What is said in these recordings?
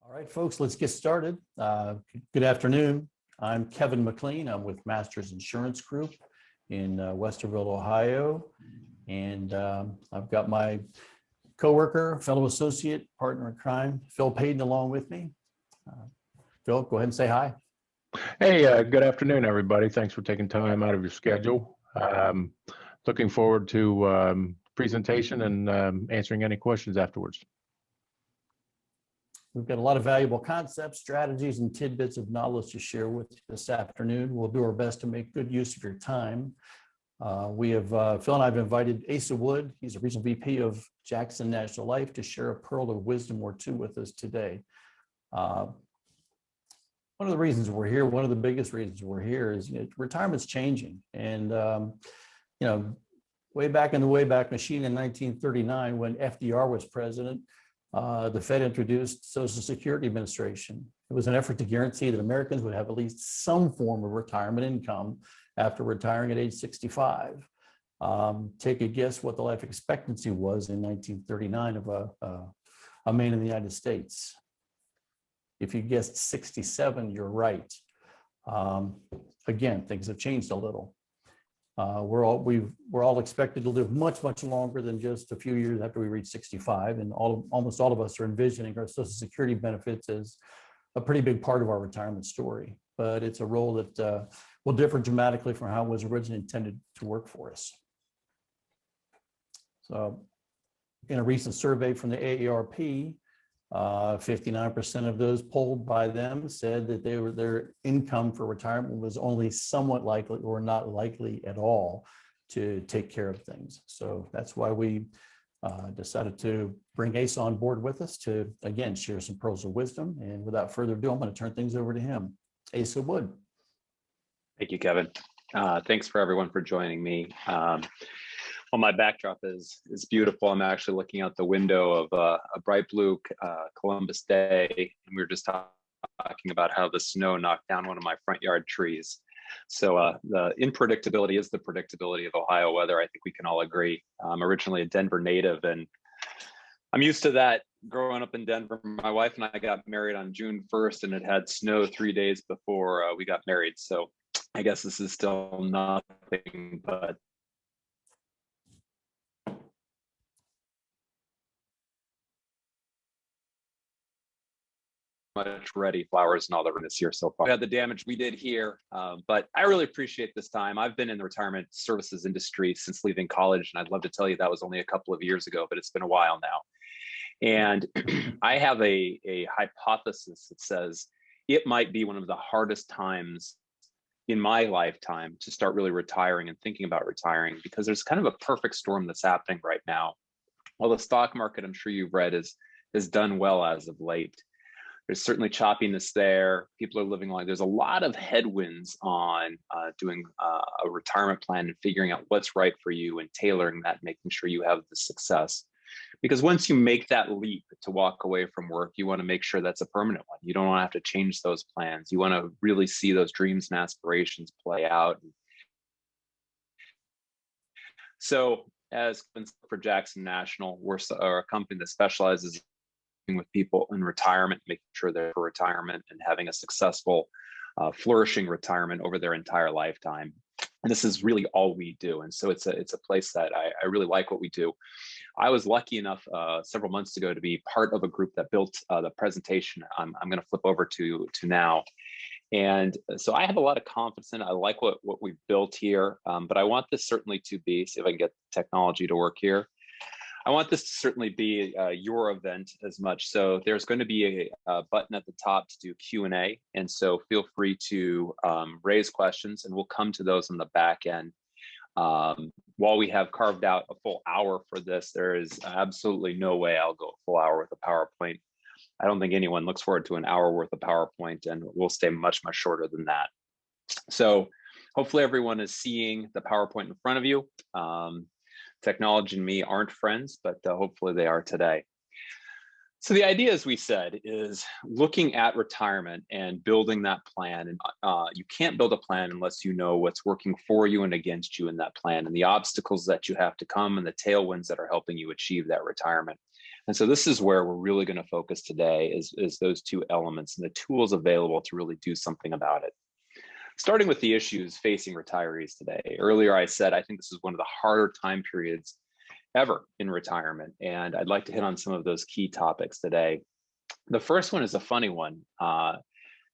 All right, folks, let's get started. Good afternoon. I'm Kevin McLean. I'm with Masters Insurance Group in Westerville, Ohio. And I've got my coworker, fellow associate, partner in crime, Phil Payton, along with me. Phil, go ahead and say hi. Hey, good afternoon, everybody. Thanks for taking time out of your schedule. Looking forward to presentation and answering any questions afterwards. We've got a lot of valuable concepts, strategies, and tidbits of knowledge to share with you this afternoon. We'll do our best to make good use of your time. Phil and I have invited Asa Wood. He's a regional VP of Jackson National Life to share a pearl of wisdom or two with us today. One of the reasons we're here, one of the biggest reasons we're here is retirement's changing. And, way back in the Wayback Machine in 1939, when FDR was president, the Fed introduced Social Security Administration. It was an effort to guarantee that Americans would have at least some form of retirement income after retiring at age 65. Take a guess what the life expectancy was in 1939 of a man in the United States. If you guessed 67, you're right. Again, things have changed a little. We're all expected to live much, much longer than just a few years after we reach 65, and almost all of us are envisioning our Social Security benefits as a pretty big part of our retirement story. But it's a role that will differ dramatically from how it was originally intended to work for us. So, in a recent survey from the AARP, 59% of those polled by them said that their income for retirement was only somewhat likely or not likely at all to take care of things. So that's why we decided to bring Asa on board with us to, again, share some pearls of wisdom. And without further ado, I'm going to turn things over to him. Asa Wood. Thank you, Kevin. Thanks for everyone for joining me. Well, my backdrop is beautiful. I'm actually looking out the window of a bright blue Columbus day, and we were just talking about how the snow knocked down one of my front yard trees. So the unpredictability is the predictability of Ohio weather. I think we can all agree. I'm originally a Denver native, and I'm used to that growing up in Denver. My wife and I got married on June 1st, and it had snow 3 days before we got married. So I guess this is still nothing but much ready flowers and all that this year so far. We had the damage we did here, but I really appreciate this time. I've been in the retirement services industry since leaving college, and I'd love to tell you that was only a couple of years ago, but it's been a while now. And I have a hypothesis that says it might be one of the hardest times in my lifetime to start really retiring and thinking about retiring, because there's kind of a perfect storm that's happening right now. While the stock market, I'm sure you've read, has done well as of late. There's certainly choppiness there. People are living long. There's a lot of headwinds on doing a retirement plan and figuring out what's right for you and tailoring that, making sure you have the success. Because once you make that leap to walk away from work, you want to make sure that's a permanent one. You don't want to have to change those plans. You want to really see those dreams and aspirations play out. So as for Jackson National, we're a company that specializes with people in retirement, making sure they're for retirement and having a successful, flourishing retirement over their entire lifetime. And this is really all we do. And so it's a place that I really like what we do. I was lucky enough several months ago to be part of a group that built the presentation I'm going to flip over to now. And so I have a lot of confidence in it. I like what we've built here, but I want this certainly to be, see if I can get technology to work here. I want this to certainly be your event as much. So there's going to be a button at the top to do Q&A. And so feel free to raise questions, and we'll come to those on the back end. While we have carved out a full hour for this, there is absolutely no way I'll go a full hour with a PowerPoint. I don't think anyone looks forward to an hour worth of PowerPoint, and we'll stay much, much shorter than that. So hopefully everyone is seeing the PowerPoint in front of you. Technology and me aren't friends, but hopefully they are today. So the idea, as we said, is looking at retirement and building that plan. And you can't build a plan unless you know what's working for you and against you in that plan, and the obstacles that you have to come and the tailwinds that are helping you achieve that retirement. And so this is where we're really going to focus today is those two elements and the tools available to really do something about it. Starting with the issues facing retirees today. Earlier, I said, I think this is one of the harder time periods ever in retirement. And I'd like to hit on some of those key topics today. The first one is a funny one.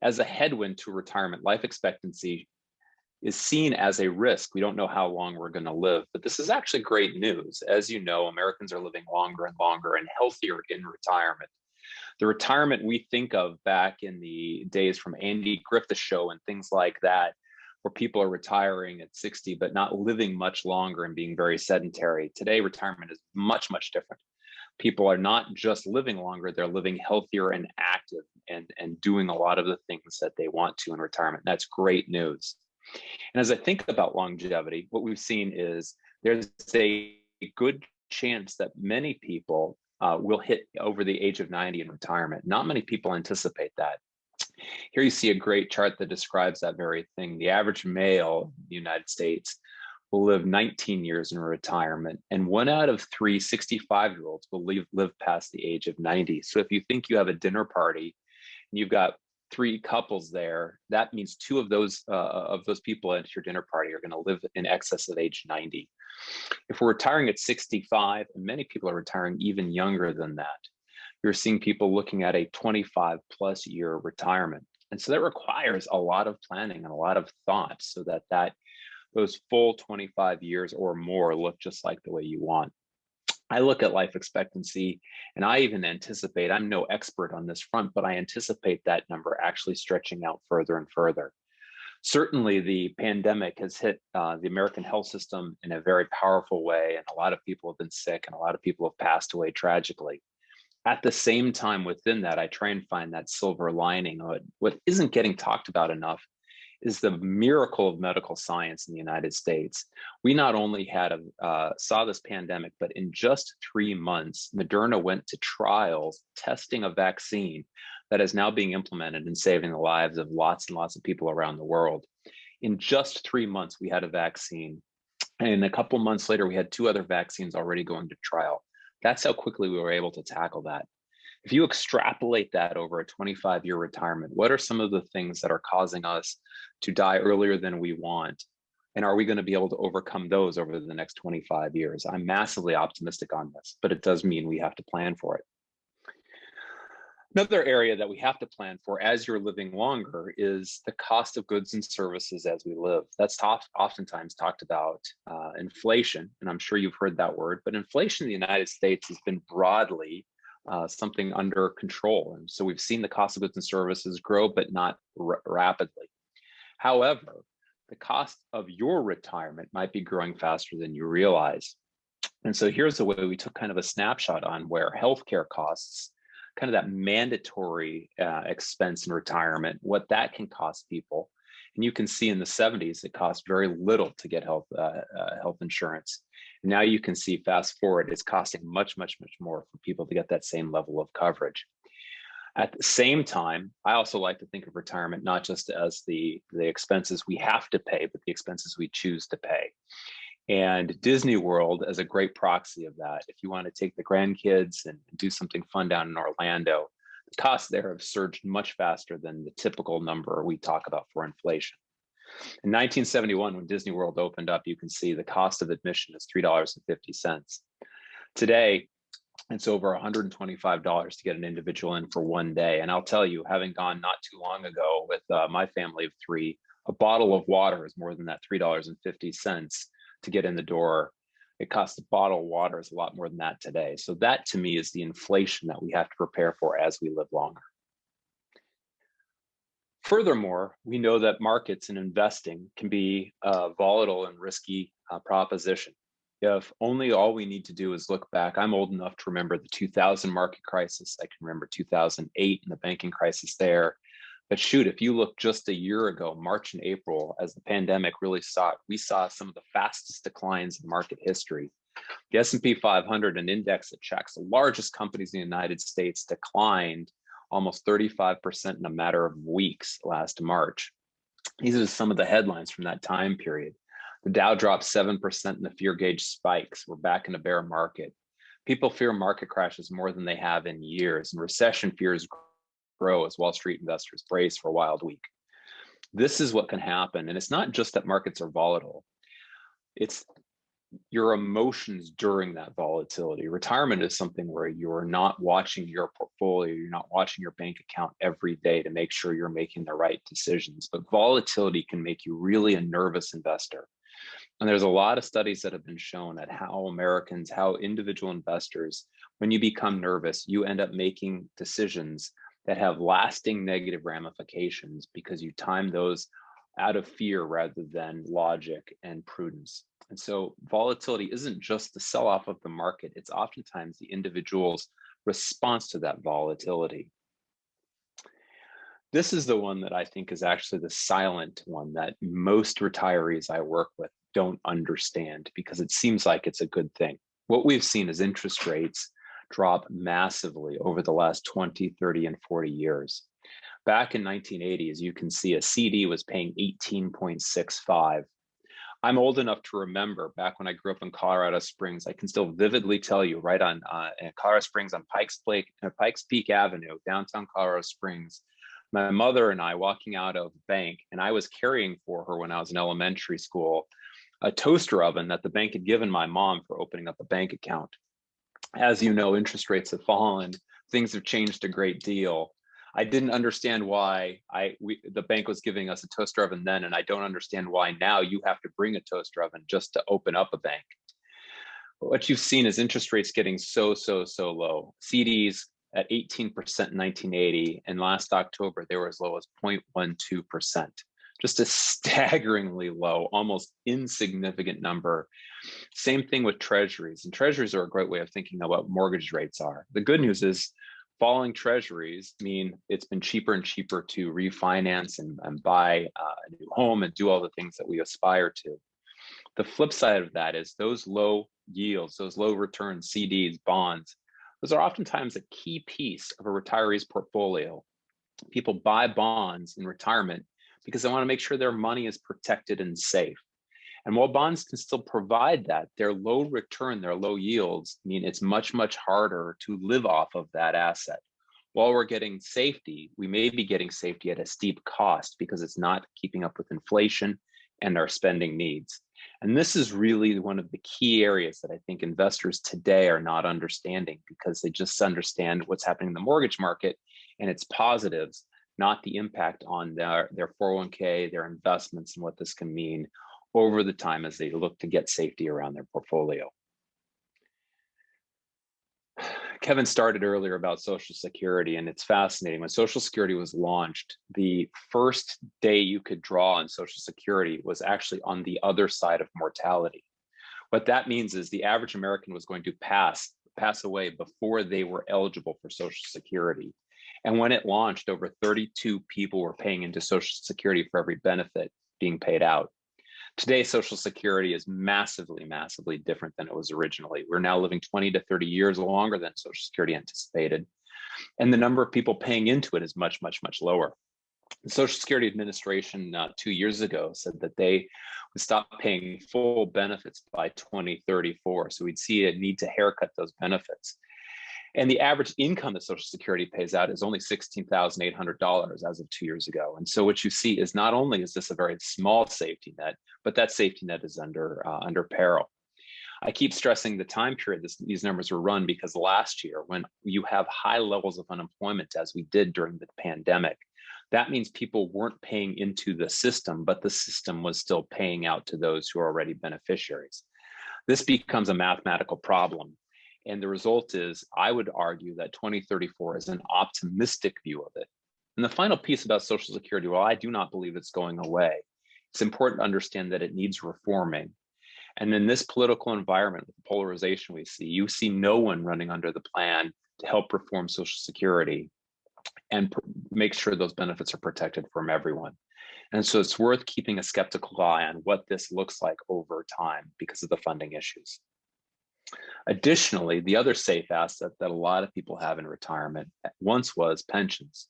As a headwind to retirement, life expectancy is seen as a risk. We don't know how long we're going to live, but this is actually great news. As you know, Americans are living longer and longer and healthier in retirement. The retirement we think of back in the days from Andy Griffith's show and things like that, where people are retiring at 60, but not living much longer and being very sedentary. Today, retirement is much, much different. People are not just living longer, they're living healthier and active and doing a lot of the things that they want to in retirement. That's great news. And as I think about longevity, what we've seen is there's a good chance that many people will hit over the age of 90 in retirement. Not many people anticipate that. Here you see a great chart that describes that very thing. The average male in the United States will live 19 years in retirement, and 1 out of 3 65-year-olds will live past the age of 90. So if you think you have a dinner party and you've got 3 couples there, that means 2 of those people at your dinner party are going to live in excess of age 90. If we're retiring at 65, and many people are retiring even younger than that, you're seeing people looking at a 25 plus year retirement. And so that requires a lot of planning and a lot of thought so that those full 25 years or more look just like the way you want. I look at life expectancy and I even anticipate, I'm no expert on this front, but I anticipate that number actually stretching out further and further. Certainly the pandemic has hit the American health system in a very powerful way, and a lot of people have been sick and a lot of people have passed away tragically. At the same time, within that, I try and find that silver lining. What isn't getting talked about enough is the miracle of medical science in the United States. We not only saw this pandemic, but in just 3 months, Moderna went to trials testing a vaccine that is now being implemented and saving the lives of lots and lots of people around the world. In just 3 months, we had a vaccine. And a couple months later, we had 2 other vaccines already going to trial. That's how quickly we were able to tackle that. If you extrapolate that over a 25-year retirement, what are some of the things that are causing us to die earlier than we want? And are we going to be able to overcome those over the next 25 years? I'm massively optimistic on this, but it does mean we have to plan for it. Another area that we have to plan for as you're living longer is the cost of goods and services as we live. That's oftentimes talked about inflation, and I'm sure you've heard that word, but inflation in the United States has been broadly something under control. And so we've seen the cost of goods and services grow, but not rapidly. However, the cost of your retirement might be growing faster than you realize. And so here's the way we took kind of a snapshot on where healthcare costs, kind of that mandatory expense in retirement, what that can cost people. And you can see in the 70s, it cost very little to get health insurance. And now you can see, fast forward, it's costing much, much, much more for people to get that same level of coverage. At the same time, I also like to think of retirement not just as the expenses we have to pay, but the expenses we choose to pay. And Disney World is a great proxy of that. If you want to take the grandkids and do something fun down in Orlando, the costs there have surged much faster than the typical number we talk about for inflation. In 1971, when Disney World opened up, you can see the cost of admission is $3.50. Today, it's over $125 to get an individual in for one day. And I'll tell you, having gone not too long ago with my family of 3, a bottle of water is more than that $3.50 to get in the door. It costs a bottle of water is a lot more than that today. So that to me is the inflation that we have to prepare for as we live longer. Furthermore, we know that markets and investing can be a volatile and risky proposition. If only all we need to do is look back. I'm old enough to remember the 2000 market crisis. I can remember 2008 and the banking crisis there. But shoot, if you look just a year ago, March and April, as the pandemic really started, we saw some of the fastest declines in market history. The S&P 500, an index that tracks the largest companies in the United States, declined almost 35% in a matter of weeks last March. These are some of the headlines from that time period. The Dow dropped 7% and the fear gauge spikes. We're back in a bear market. People fear market crashes more than they have in years, and recession fears grow as Wall Street investors brace for a wild week. This is what can happen. And it's not just that markets are volatile, it's your emotions during that volatility. Retirement is something where you're not watching your portfolio, you're not watching your bank account every day to make sure you're making the right decisions. But volatility can make you really a nervous investor. And there's a lot of studies that have been shown at how Americans, how individual investors, when you become nervous, you end up making decisions that have lasting negative ramifications because you time those out of fear rather than logic and prudence. And so volatility isn't just the sell-off of the market, it's oftentimes the individual's response to that volatility. This is the one that I think is actually the silent one that most retirees I work with don't understand because it seems like it's a good thing. What we've seen is interest rates drop massively over the last 20, 30, and 40 years. Back in 1980, as you can see, a CD was paying 18.65. I'm old enough to remember back when I grew up in Colorado Springs. I can still vividly tell you right on Colorado Springs on Pikes Peak Avenue, downtown Colorado Springs, my mother and I walking out of the bank, and I was carrying for her when I was in elementary school, a toaster oven that the bank had given my mom for opening up a bank account. As you know, interest rates have fallen, things have changed a great deal. I didn't understand why the bank was giving us a toaster oven then, and I don't understand why now you have to bring a toaster oven just to open up a bank. But what you've seen is interest rates getting so low. CDs at 18% in 1980, and last October they were as low as 0.12%. Just a staggeringly low, almost insignificant number. Same thing with treasuries, and treasuries are a great way of thinking about what mortgage rates are. The good news is falling treasuries mean it's been cheaper and cheaper to refinance and buy a new home and do all the things that we aspire to. The flip side of that is those low yields, those low return CDs, bonds, those are oftentimes a key piece of a retiree's portfolio. People buy bonds in retirement because they want to make sure their money is protected and safe. And while bonds can still provide that, their low return, their low yields mean it's much harder to live off of that asset. While we're getting safety, we may be getting safety at a steep cost because it's not keeping up with inflation and our spending needs. And this is really one of the key areas that I think investors today are not understanding because they just understand what's happening in the mortgage market and its positives, not the impact on their 401k, their investments, and what this can mean over the time as they look to get safety around their portfolio. Kevin started earlier about Social Security, and it's fascinating. When Social Security was launched, the first day you could draw on Social Security was actually on the other side of mortality. What that means is the average American was going to pass away before they were eligible for Social Security. And when it launched, over 32 people were paying into Social Security for every benefit being paid out. Today, Social Security is massively different than it was originally. We're now living 20 to 30 years longer than Social Security anticipated. And the number of people paying into it is much lower. The Social Security Administration 2 years ago said that they would stop paying full benefits by 2034. So we'd see a need to haircut those benefits. And the average income that Social Security pays out is only $16,800 as of 2 years ago. And so what you see is not only is this a very small safety net, but that safety net is under peril. I keep stressing the time period these numbers were run because last year, when you have high levels of unemployment, as we did during the pandemic, that means people weren't paying into the system, but the system was still paying out to those who are already beneficiaries. This becomes a mathematical problem. And the result is, I would argue that 2034 is an optimistic view of it. And the final piece about Social Security, while I do not believe it's going away, it's important to understand that it needs reforming. And in this political environment, with the polarization we see, you see no one running under the plan to help reform Social Security and make sure those benefits are protected from everyone. And so it's worth keeping a skeptical eye on what this looks like over time because of the funding issues. Additionally, the other safe asset that a lot of people have in retirement once was pensions.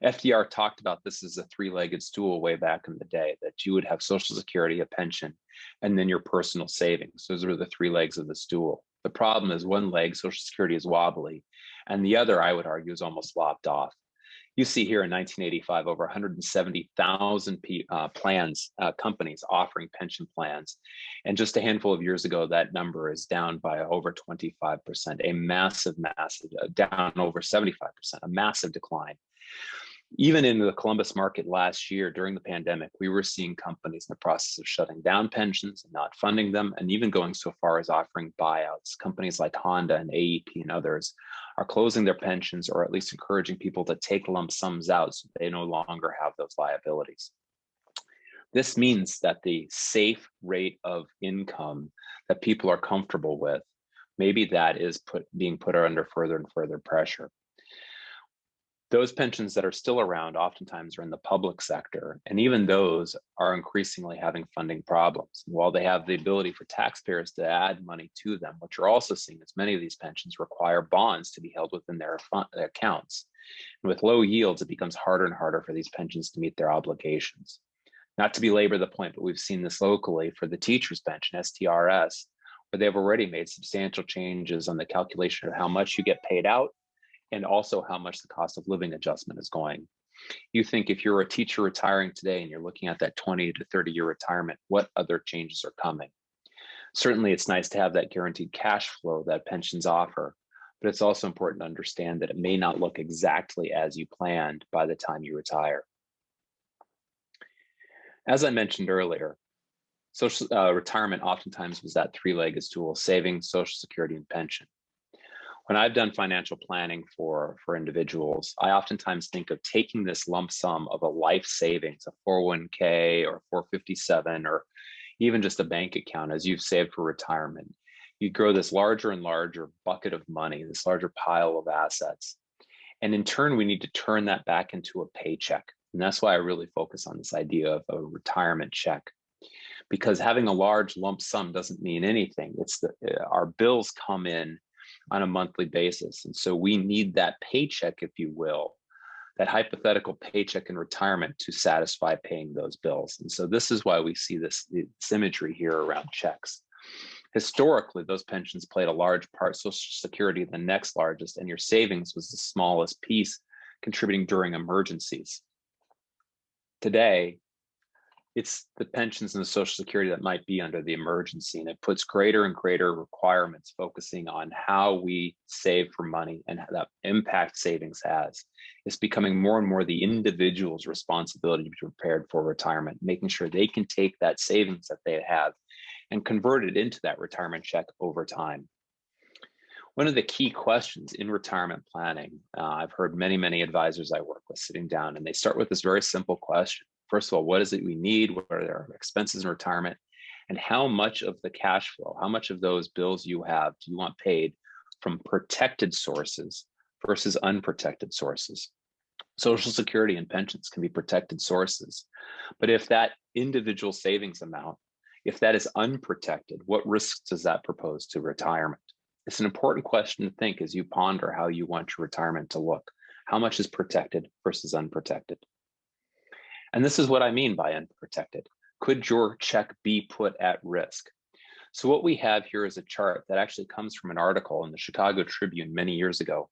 FDR talked about this as a three-legged stool way back in the day, that you would have Social Security, a pension, and then your personal savings. Those were the three legs of the stool. The problem is one leg, Social Security, is wobbly, and the other, I would argue, is almost lopped off. You see here in 1985, over 170,000 companies offering pension plans. And just a handful of years ago, that number is down by over 25%, a massive, down over 75%, a massive decline. Even in the Columbus market last year during the pandemic, we were seeing companies in the process of shutting down pensions and not funding them, and even going so far as offering buyouts. Companies like Honda and AEP and others are closing their pensions, or at least encouraging people to take lump sums out so they no longer have those liabilities. This means that the safe rate of income that people are comfortable with, maybe that is being put under further and further pressure. Those pensions that are still around oftentimes are in the public sector, and even those are increasingly having funding problems. While they have the ability for taxpayers to add money to them, what you're also seeing is many of these pensions require bonds to be held within their accounts. And with low yields, it becomes harder and harder for these pensions to meet their obligations. Not to belabor the point, but we've seen this locally for the teacher's pension, STRS, where they've already made substantial changes on the calculation of how much you get paid out, and also how much the cost of living adjustment is going. You think if you're a teacher retiring today and you're looking at that 20 to 30-year retirement, what other changes are coming? Certainly, it's nice to have that guaranteed cash flow that pensions offer, but it's also important to understand that it may not look exactly as you planned by the time you retire. As I mentioned earlier, retirement oftentimes was that three-legged stool: savings, Social Security, and pension. When I've done financial planning for individuals, I oftentimes think of taking this lump sum of a life savings, a 401k or 457, or even just a bank account as you've saved for retirement. You grow this larger and larger bucket of money, this larger pile of assets. And in turn, we need to turn that back into a paycheck. And that's why I really focus on this idea of a retirement check. Because having a large lump sum doesn't mean anything. Our bills come in on a monthly basis. And so we need that paycheck, if you will, that hypothetical paycheck in retirement to satisfy paying those bills. And so this is why we see this imagery here around checks. Historically, those pensions played a large part. Social Security, the next largest, and your savings was the smallest piece, contributing during emergencies. Today, it's the pensions and the Social Security that might be under the emergency, and it puts greater and greater requirements focusing on how we save for money and that impact savings has. It's becoming more and more the individual's responsibility to be prepared for retirement, making sure they can take that savings that they have and convert it into that retirement check over time. One of the key questions in retirement planning, I've heard many advisors I work with sitting down, and they start with this very simple question. First of all, what is it we need? What are our expenses in retirement? And how much of the cash flow, how much of those bills you have do you want paid from protected sources versus unprotected sources? Social Security and pensions can be protected sources. But if that individual savings amount, if that is unprotected, what risks does that propose to retirement? It's an important question to think as you ponder how you want your retirement to look. How much is protected versus unprotected? And this is what I mean by unprotected. Could your check be put at risk? So what we have here is a chart that actually comes from an article in the Chicago Tribune many years ago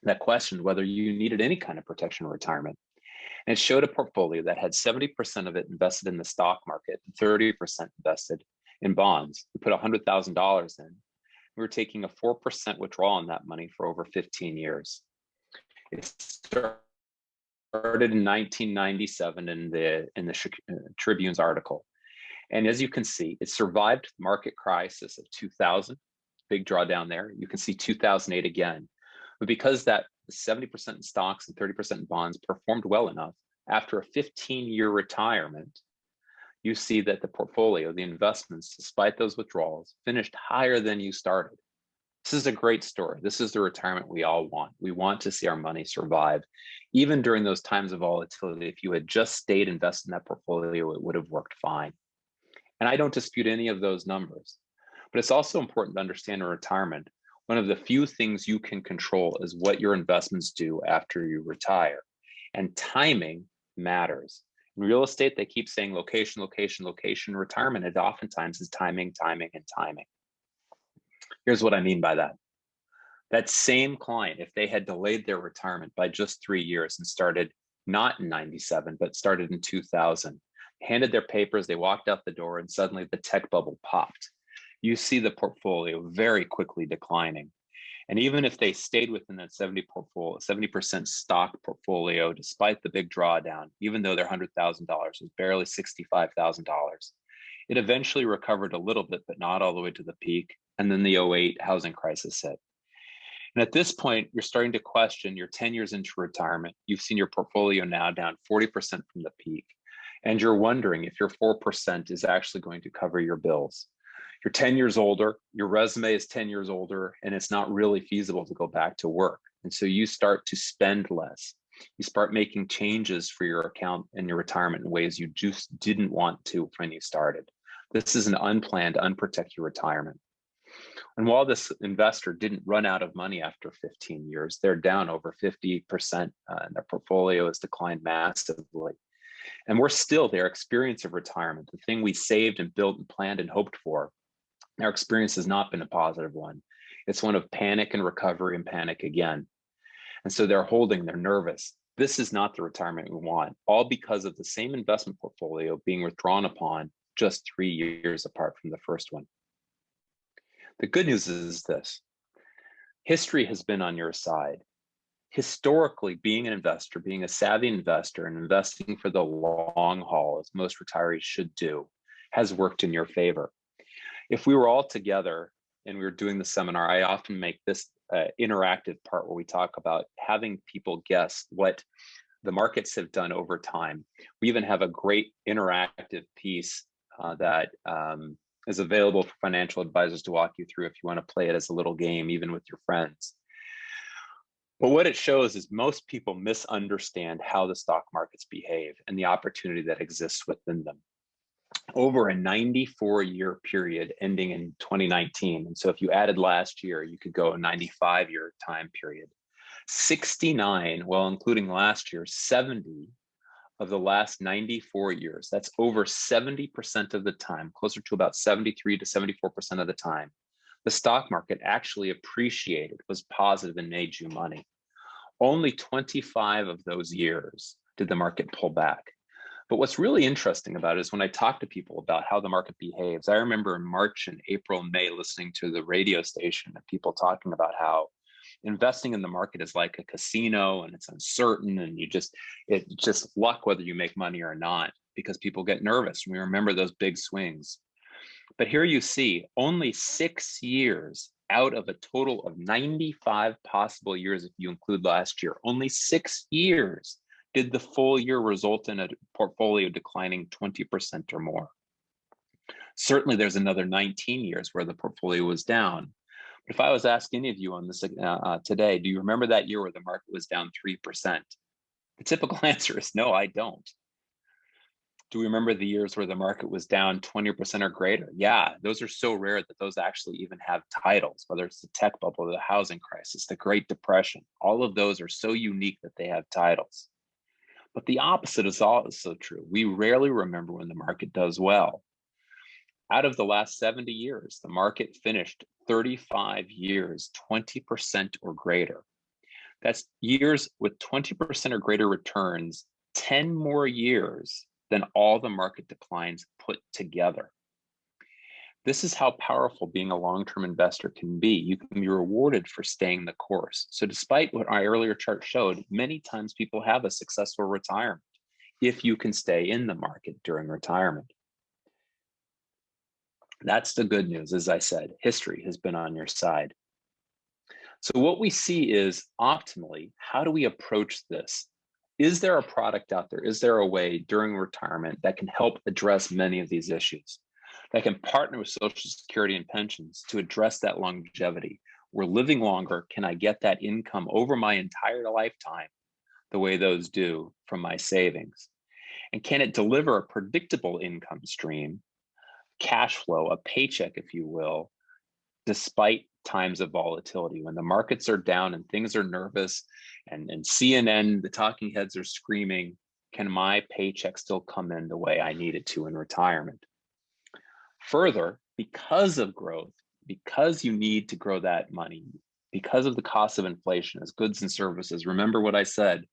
that questioned whether you needed any kind of protection in retirement. And it showed a portfolio that had 70% of it invested in the stock market and 30% invested in bonds. We put $100,000 in. We were taking a 4% withdrawal on that money for over 15 years. It started in 1997 in the Tribune's article. And as you can see, it survived the market crisis of 2000, big drawdown there. You can see 2008 again. But because that 70% in stocks and 30% in bonds performed well enough, after a 15-year retirement, you see that the portfolio, the investments, despite those withdrawals, finished higher than you started. This is a great story. This is the retirement we all want. We want to see our money survive. Even during those times of volatility, if you had just stayed invested in that portfolio, it would have worked fine. And I don't dispute any of those numbers. But it's also important to understand in retirement, one of the few things you can control is what your investments do after you retire. And timing matters. In real estate, they keep saying location, location, location. Retirement, it oftentimes is timing, timing, and timing. Here's what I mean by that. That same client, if they had delayed their retirement by just 3 years and started not in 97, but started in 2000, handed their papers, they walked out the door, and suddenly the tech bubble popped. You see the portfolio very quickly declining. And even if they stayed within that 70% stock portfolio, despite the big drawdown, even though their $100,000 was barely $65,000, it eventually recovered a little bit, but not all the way to the peak. And then the '08 housing crisis hit. And at this point, you're starting to question, you're 10 years into retirement. You've seen your portfolio now down 40% from the peak. And you're wondering if your 4% is actually going to cover your bills. You're 10 years older, your resume is 10 years older, and it's not really feasible to go back to work. And so you start to spend less. You start making changes for your account and your retirement in ways you just didn't want to when you started. This is an unplanned, unprotected retirement. And while this investor didn't run out of money after 15 years, they're down over 50%, and their portfolio has declined massively. And we're still, their experience of retirement, the thing we saved and built and planned and hoped for, our experience has not been a positive one. It's one of panic and recovery and panic again. And so they're holding, they're nervous. This is not the retirement we want, all because of the same investment portfolio being withdrawn upon just 3 years apart from the first one. The good news is this: history has been on your side. Historically, being an investor, being a savvy investor and investing for the long haul, as most retirees should do, has worked in your favor. If we were all together and we were doing the seminar, I often make this interactive part where we talk about having people guess what the markets have done over time. We even have a great interactive piece that is available for financial advisors to walk you through if you want to play it as a little game, even with your friends. But what it shows is most people misunderstand how the stock markets behave and the opportunity that exists within them. Over a 94-year period ending in 2019, and so if you added last year, you could go a 95-year time period. 69, well, including last year, 70 of the last 94 years, that's over 70% of the time, closer to about 73 to 74% of the time, the stock market actually appreciated, was positive, and made you money. Only 25 of those years did the market pull back. But what's really interesting about it is when I talk to people about how the market behaves, I remember in March and April and May listening to the radio station and people talking about how investing in the market is like a casino and it's uncertain and it's just luck whether you make money or not, because people get nervous. We remember those big swings. But here you see only 6 years out of a total of 95 possible years, if you include last year, only 6 years did the full year result in a portfolio declining 20% or more. Certainly there's another 19 years where the portfolio was down. But if I was asking any of you on this today, do you remember that year where the market was down 3%? The typical answer is no, I don't. Do we remember the years where the market was down 20% or greater? Yeah, those are so rare that those actually even have titles, whether it's the tech bubble, the housing crisis, the Great Depression. All of those are so unique that they have titles. But the opposite is also true. We rarely remember when the market does well. Out of the last 70 years, the market finished 35 years, 20% or greater. That's years with 20% or greater returns, 10 more years than all the market declines put together. This is how powerful being a long-term investor can be. You can be rewarded for staying the course. So despite what my earlier chart showed, many times people have a successful retirement if you can stay in the market during retirement. That's the good news. As I said, history has been on your side. So what we see is optimally, how do we approach this? Is there a product out there? Is there a way during retirement that can help address many of these issues? That can partner with Social Security and pensions to address that longevity. We're living longer. Can I get that income over my entire lifetime the way those do from my savings? And can it deliver a predictable income stream, cash flow, a paycheck, if you will, despite times of volatility? When the markets are down and things are nervous and CNN, the talking heads are screaming, can my paycheck still come in the way I need it to in retirement? Further, because of growth, because you need to grow that money, because of the cost of inflation as goods and services. Remember what I said,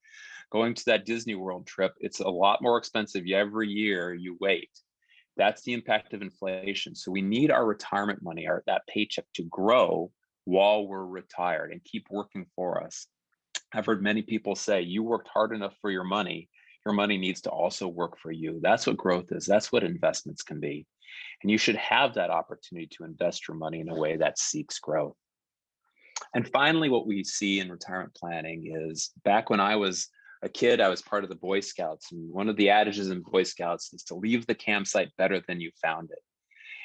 going to that Disney World trip, it's a lot more expensive every year you wait. That's the impact of inflation. So we need our retirement money, that paycheck, to grow while we're retired and keep working for us. I've heard many people say, you worked hard enough for your money needs to also work for you. That's what growth is. That's what investments can be. And you should have that opportunity to invest your money in a way that seeks growth. And finally, what we see in retirement planning is, back when I was a kid, I was part of the Boy Scouts. And one of the adages in Boy Scouts is to leave the campsite better than you found it.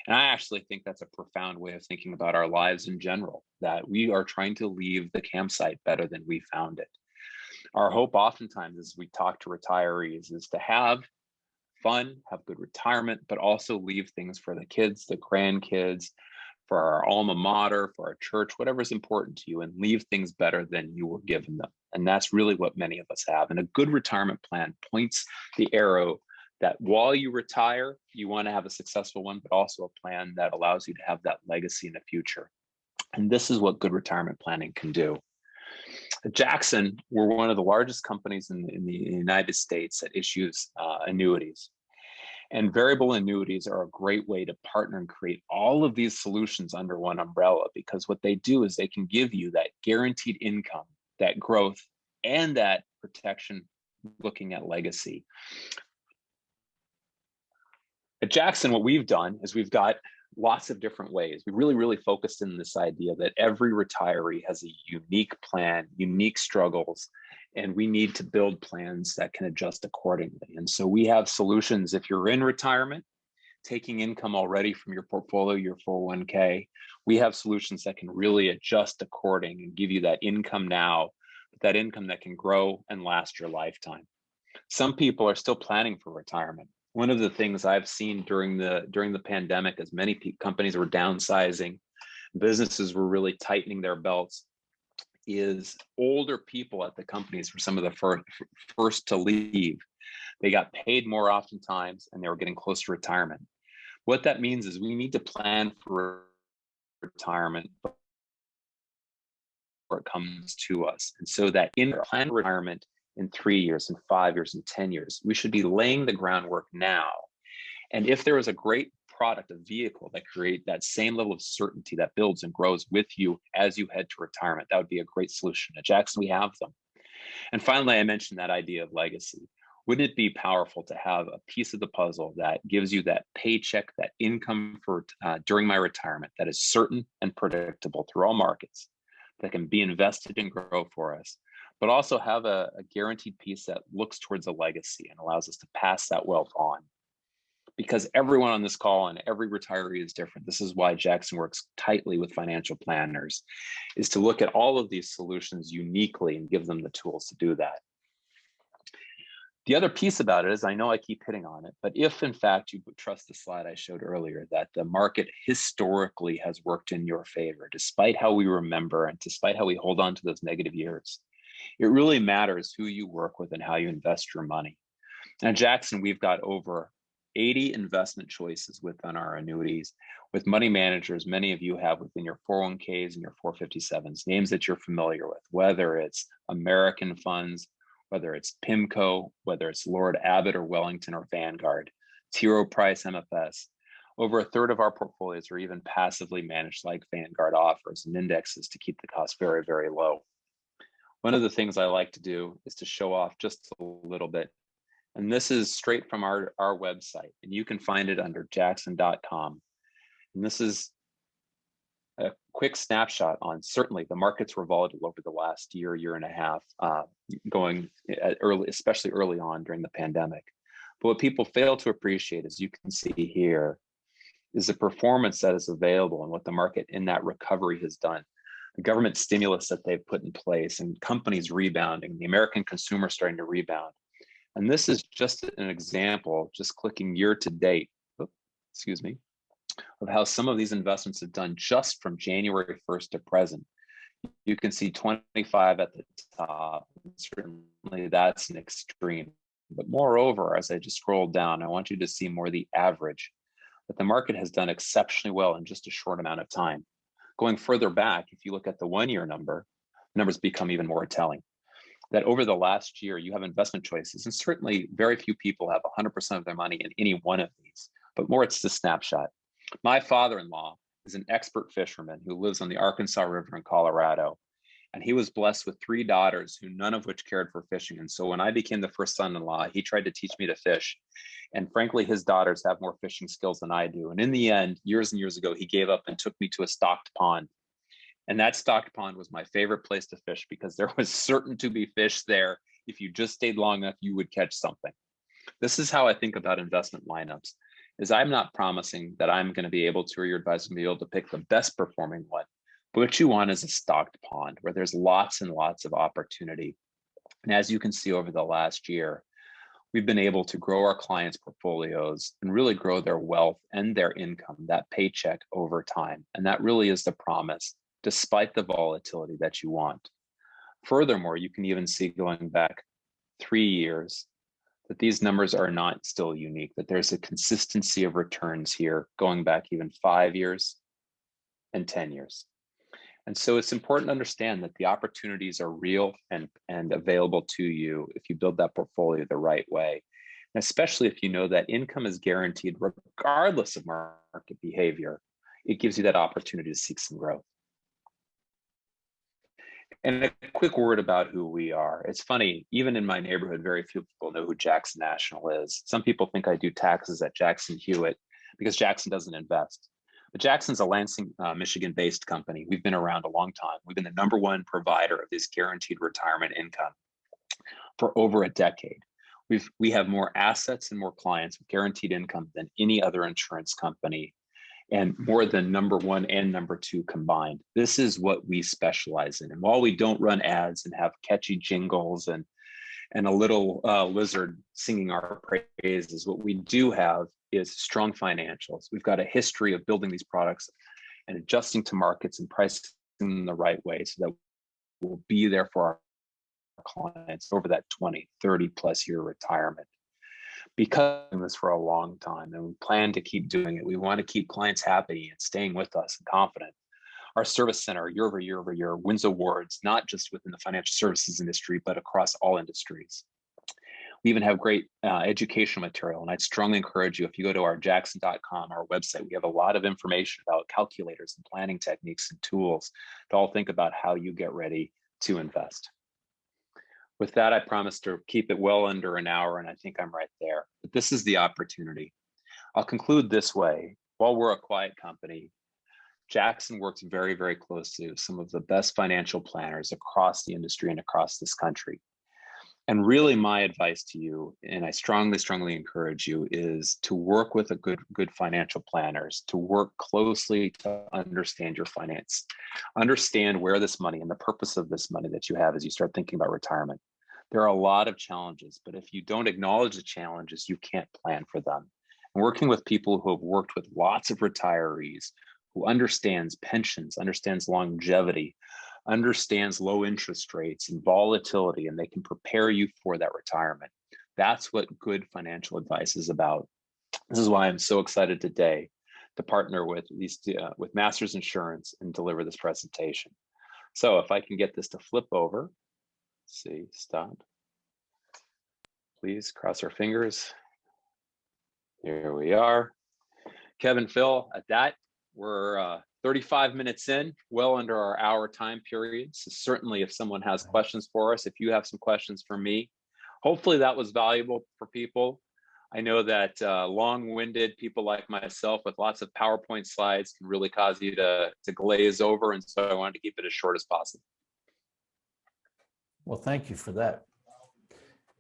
And I actually think that's a profound way of thinking about our lives in general, that we are trying to leave the campsite better than we found it. Our hope oftentimes as we talk to retirees is to have fun, have good retirement, but also leave things for the kids, the grandkids, for our alma mater, for our church, whatever is important to you, and leave things better than you were given them. And that's really what many of us have. And a good retirement plan points the arrow that while you retire, you want to have a successful one, but also a plan that allows you to have that legacy in the future. And this is what good retirement planning can do. At Jackson, we're one of the largest companies in the United States that issues annuities. And variable annuities are a great way to partner and create all of these solutions under one umbrella, because what they do is they can give you that guaranteed income, that growth, and that protection looking at legacy. At Jackson, what we've done is we've got lots of different ways. We really focused in this idea that every retiree has a unique plan, unique struggles, and we need to build plans that can adjust accordingly. And so we have solutions if you're in retirement, taking income already from your portfolio, your 401k. We have solutions that can really adjust according and give you that income now, but that income that can grow and last your lifetime. Some people are still planning for retirement. One of the things I've seen during the pandemic, as many companies were downsizing, businesses were really tightening their belts, is older people at the companies were some of the first to leave. They got paid more oftentimes, and they were getting close to retirement. What that means is we need to plan for retirement before it comes to us. And so that in plan retirement in 3 years, in 5 years, in 10 years, we should be laying the groundwork now. And if there is a great product, a vehicle that create that same level of certainty that builds and grows with you as you head to retirement, that would be a great solution. At Jackson, we have them. And finally, I mentioned that idea of legacy. Wouldn't it be powerful to have a piece of the puzzle that gives you that paycheck, that income for during my retirement that is certain and predictable through all markets, that can be invested and grow for us, but also have a guaranteed piece that looks towards a legacy and allows us to pass that wealth on? Because everyone on this call and every retiree is different. This is why Jackson works tightly with financial planners, is to look at all of these solutions uniquely and give them the tools to do that. The other piece about it is, I know I keep hitting on it, but if in fact you trust the slide I showed earlier, that the market historically has worked in your favor, despite how we remember and despite how we hold on to those negative years, it really matters who you work with and how you invest your money. And at Jackson, we've got over 80 investment choices within our annuities with money managers. Many of you have within your 401ks and your 457s, names that you're familiar with, whether it's American funds, whether it's PIMCO, whether it's Lord Abbett or Wellington or Vanguard, T. Rowe Price, MFS. Over a third of our portfolios are even passively managed like Vanguard offers, and indexes to keep the cost very low. One of the things I like to do is to show off just a little bit. And this is straight from our website, and you can find it under jackson.com. And this is a quick snapshot on, certainly the markets were volatile over the last year and a half, going especially early on during the pandemic. But what people fail to appreciate, as you can see here, is the performance that is available and what the market in that recovery has done. The government stimulus that they've put in place and companies rebounding, the American consumer starting to rebound. And this is just an example, just clicking year to date, of how some of these investments have done just from January 1st to present. You can see 25 at the top. Certainly that's an extreme. But moreover, as I just scroll down, I want you to see more the average, that the market has done exceptionally well in just a short amount of time. Going further back, if you look at the 1-year number, numbers become even more telling. That over the last year, you have investment choices, and certainly very few people have 100% of their money in any one of these, but more it's the snapshot. My father-in-law is an expert fisherman who lives on the Arkansas River in Colorado, and he was blessed with 3 daughters who none of which cared for fishing. And so when I became the first son-in-law, he tried to teach me to fish. And frankly, his daughters have more fishing skills than I do. And in the end, years and years ago, he gave up and took me to a stocked pond. And that stocked pond was my favorite place to fish because there was certain to be fish there. If you just stayed long enough, you would catch something. This is how I think about investment lineups, is I'm not promising that I'm going to be able to, or your advisor will be able to pick the best performing one. But what you want is a stocked pond where there's lots and lots of opportunity. And as you can see over the last year, we've been able to grow our clients' portfolios and really grow their wealth and their income, that paycheck over time. And that really is the promise, despite the volatility that you want. Furthermore, you can even see going back 3 years that these numbers are not still unique, that there's a consistency of returns here going back even 5 years and 10 years. And so it's important to understand that the opportunities are real and available to you if you build that portfolio the right way. And especially if you know that income is guaranteed regardless of market behavior, it gives you that opportunity to seek some growth. And a quick word about who we are. It's funny, even in my neighborhood, very few people know who Jackson National is. Some people think I do taxes at Jackson Hewitt because Jackson doesn't invest. But Jackson's a Lansing, Michigan-based company. We've been around a long time. We've been the #1 provider of this guaranteed retirement income for over a decade. We have more assets and more clients with guaranteed income than any other insurance company, and more than #1 and #2 combined. This is what we specialize in. And while we don't run ads and have catchy jingles and a little lizard singing our praises, what we do have is strong financials. We've got a history of building these products and adjusting to markets and pricing them the right way so that we'll be there for our clients over that 20, 30 plus year retirement. Because of this for a long time, and we plan to keep doing it. We want to keep clients happy and staying with us and confident. Our service center year over year wins awards, not just within the financial services industry, but across all industries. We even have great educational material, and I'd strongly encourage you, if you go to our jackson.com, our website, we have a lot of information about calculators and planning techniques and tools to all think about how you get ready to invest. With that, I promise to keep it well under an hour, and I think I'm right there. But this is the opportunity. I'll conclude this way. While we're a quiet company, Jackson works very, very closely with some of the best financial planners across the industry and across this country. And really my advice to you, and I strongly, strongly encourage you, is to work with a good financial planners, to work closely to understand your finance, understand where this money and the purpose of this money that you have as you start thinking about retirement. There are a lot of challenges, but if you don't acknowledge the challenges, you can't plan for them. And working with people who have worked with lots of retirees, who understands pensions, understands longevity, understands low interest rates and volatility, and they can prepare you for that retirement. That's what good financial advice is about. This is why I'm so excited today to partner with with Masters Insurance and deliver this presentation. So if I can get this to flip over, let's see, stop. Please cross our fingers. Here we are. Kevin, Phil, at that, we're 35 minutes in, well under our hour time period. So certainly if someone has questions for us, if you have some questions for me, hopefully that was valuable for people. I know that long-winded people like myself with lots of PowerPoint slides can really cause you to glaze over. And so I wanted to keep it as short as possible. Well, thank you for that.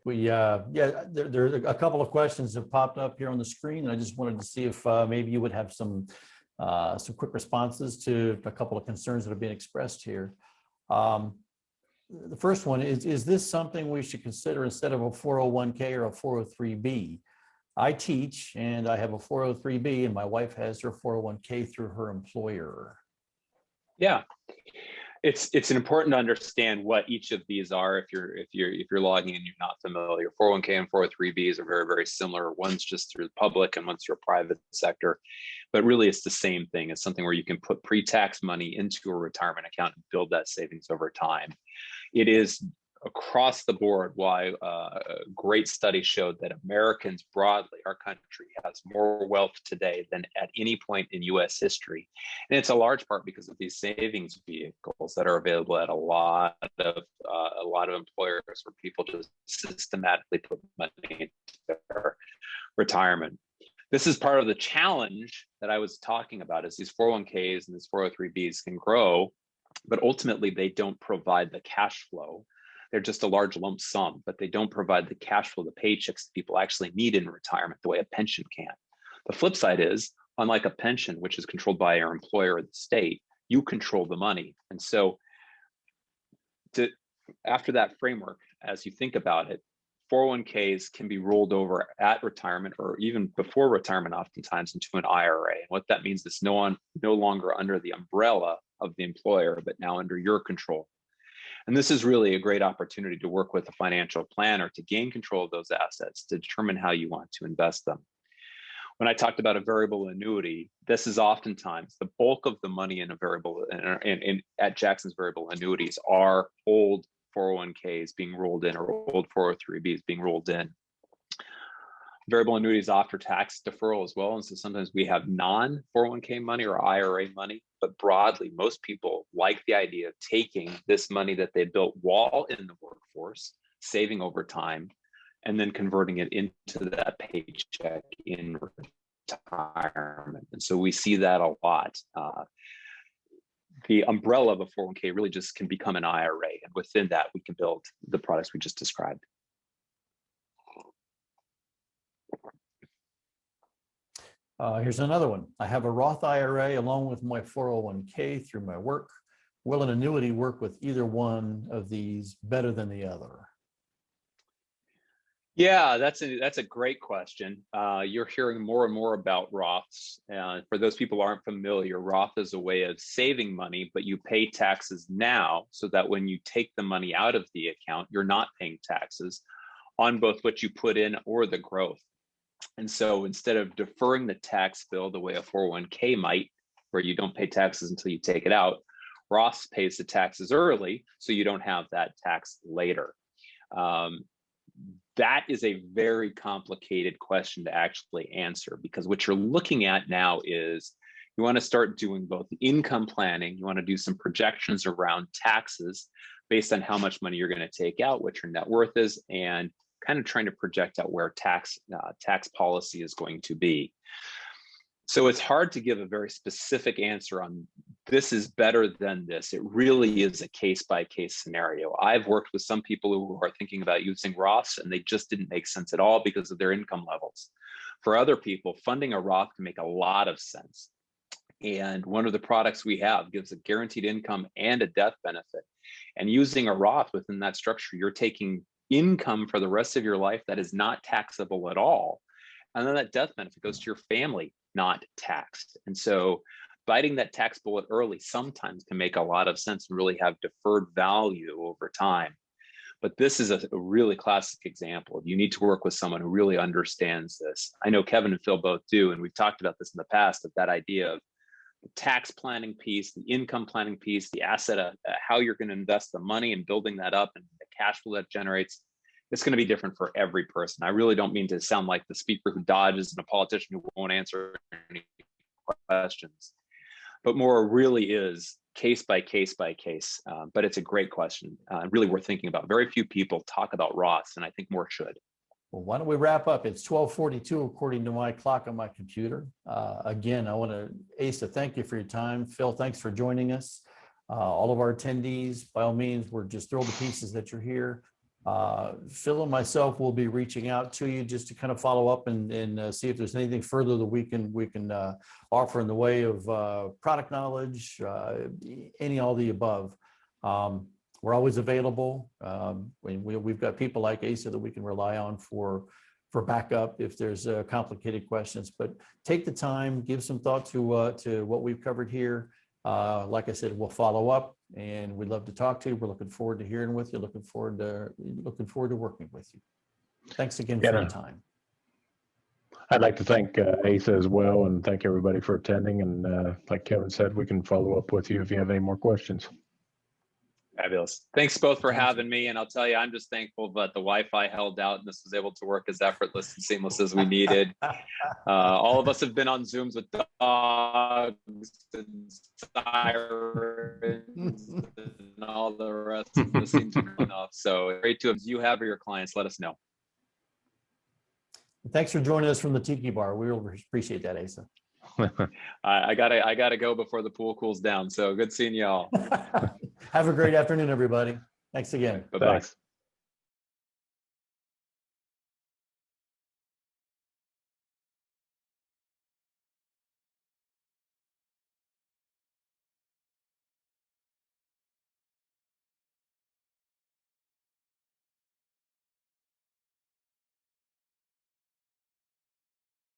There are a couple of questions that popped up here on the screen, and I just wanted to see if maybe you would have some quick responses to a couple of concerns that are being expressed here. The first one is this something we should consider instead of a 401k or a 403b? I teach and I have a 403b, and my wife has her 401k through her employer. Yeah, It's important to understand what each of these are. If you're logging in, you're not familiar. 401k and 403bs are very, very similar. One's just through the public and one's through a private sector, but really it's the same thing. It's something where you can put pre-tax money into a retirement account and build that savings over time. It is across the board why a great study showed that Americans broadly, our country, has more wealth today than at any point in US history. And it's a large part because of these savings vehicles that are available at a lot of employers where people just systematically put money into their retirement. This is part of the challenge that I was talking about, is these 401ks and these 403bs can grow, but ultimately they don't provide the cash flow. They're just a large lump sum, but they don't provide the cash flow, the paychecks that people actually need in retirement the way a pension can. The flip side is, unlike a pension, which is controlled by your employer or the state, you control the money. And so after that framework, as you think about it, 401ks can be rolled over at retirement or even before retirement, oftentimes into an IRA. And what that means is no longer under the umbrella of the employer, but now under your control. And this is really a great opportunity to work with a financial planner to gain control of those assets, to determine how you want to invest them. When I talked about a variable annuity, this is oftentimes the bulk of the money in a variable at Jackson's variable annuities are old 401ks being rolled in or old 403bs being rolled in. Variable annuities offer tax deferral as well. And so sometimes we have non-401k money or IRA money, but broadly, most people like the idea of taking this money that they built while in the workforce, saving over time, and then converting it into that paycheck in retirement. And so we see that a lot. The umbrella of a 401k really just can become an IRA. And within that, we can build the products we just described. Here's another one. I have a Roth IRA along with my 401k through my work. Will an annuity work with either one of these better than the other? Yeah, that's a great question. You're hearing more and more about Roths. For those people who aren't familiar, Roth is a way of saving money, but you pay taxes now so that when you take the money out of the account, you're not paying taxes on both what you put in or the growth. And so instead of deferring the tax bill the way a 401k might, where you don't pay taxes until you take it out, Roth pays the taxes early so you don't have that tax later. That is a very complicated question to actually answer, because what you're looking at now is you want to start doing both income planning. You want to do some projections around taxes based on how much money you're going to take out, what your net worth is, and kind of trying to project out where tax policy is going to be. So it's hard to give a very specific answer on this is better than this. It really is a case-by-case scenario. I've worked with some people who are thinking about using Roths and they just didn't make sense at all because of their income levels. For other people, funding a Roth can make a lot of sense. And one of the products we have gives a guaranteed income and a death benefit. And using a Roth within that structure, you're taking income for the rest of your life that is not taxable at all. And then that death benefit goes to your family, not taxed. And so biting that tax bullet early sometimes can make a lot of sense and really have deferred value over time. But this is a really classic example. You need to work with someone who really understands this. I know Kevin and Phil both do, and we've talked about this in the past, of that idea of the tax planning piece, the income planning piece, the asset, how you're going to invest the money and building that up and the cash flow that generates. It's going to be different for every person. I really don't mean to sound like the speaker who dodges and a politician who won't answer any questions, but more really is case by case by case. But it's a great question, really worth thinking about. Very few people talk about Roths, and I think more should. Well, why don't we wrap up? It's 12:42 according to my clock on my computer. Again, I want to, Asa, thank you for your time. Phil, thanks for joining us. All of our attendees, by all means, we're just thrilled to pieces that you're here. Phil and myself will be reaching out to you just to kind of follow up and see if there's anything further that we can offer in the way of product knowledge, all the above. We're always available. We've got people like Asa that we can rely on for backup if there's complicated questions. But take the time, give some thought to what we've covered here. Like I said, we'll follow up. And we'd love to talk to you. We're looking forward to hearing with you, looking forward to working with you. Thanks again for your time. I'd like to thank Asa as well, and thank everybody for attending. And like Kevin said, we can follow up with you if you have any more questions. Fabulous. Thanks both for having me. And I'll tell you, I'm just thankful that the Wi-Fi held out and this was able to work as effortless and seamless as we needed. All of us have been on Zooms with dogs and sirens and all the rest of the seems to be enough. So great to have you have or your clients. Let us know. Thanks for joining us from the Tiki Bar. We really appreciate that, Asa. I gotta go before the pool cools down. So good seeing y'all. Have a great afternoon, everybody. Thanks again. Bye-bye. Thanks.